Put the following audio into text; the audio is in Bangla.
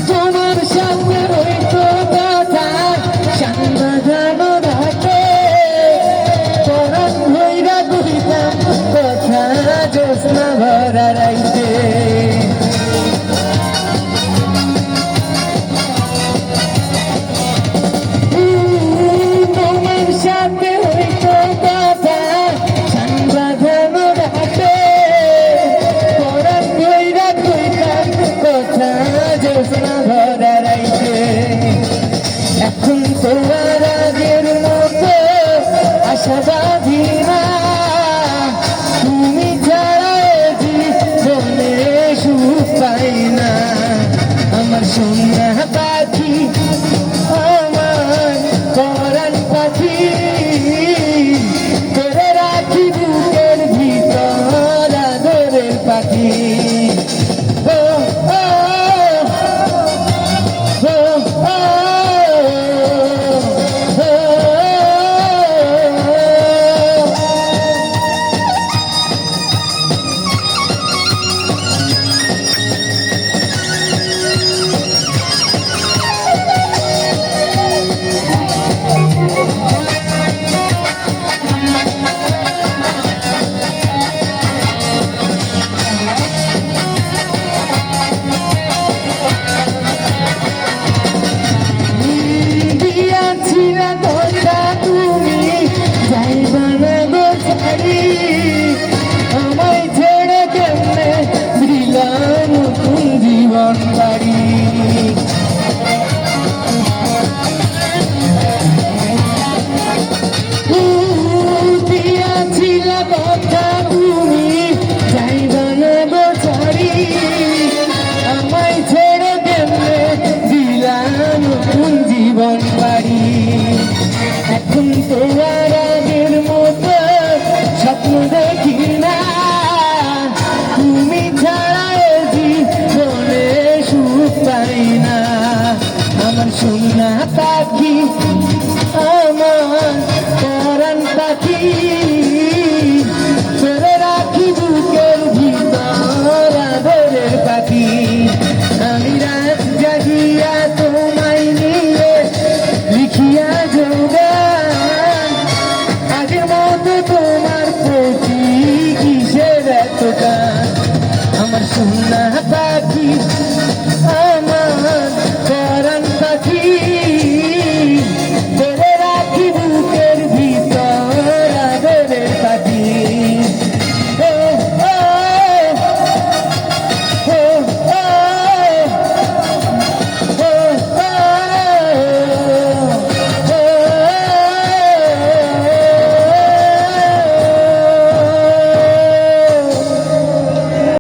তোমার সাথে হইতো কথা সাংবাদানো রাখে পরাণ হইরা কইতাম কথা জ্যোৎস্না ভরা রাইতে তোমার সাথে হইতো কথা সাংবাদানো রাখে পরাণ হইরা কইতাম কথা জ্যোৎস্না ভরা রাইতে এখন তোমার আগের মতো আশাবাদী না তুমি ছাড়া জীবনে সুখ পাই না আমার সোনা পাখি আমার পরাণ পাখি তোরে রাখি বুকের ভিতর আদরের পাখি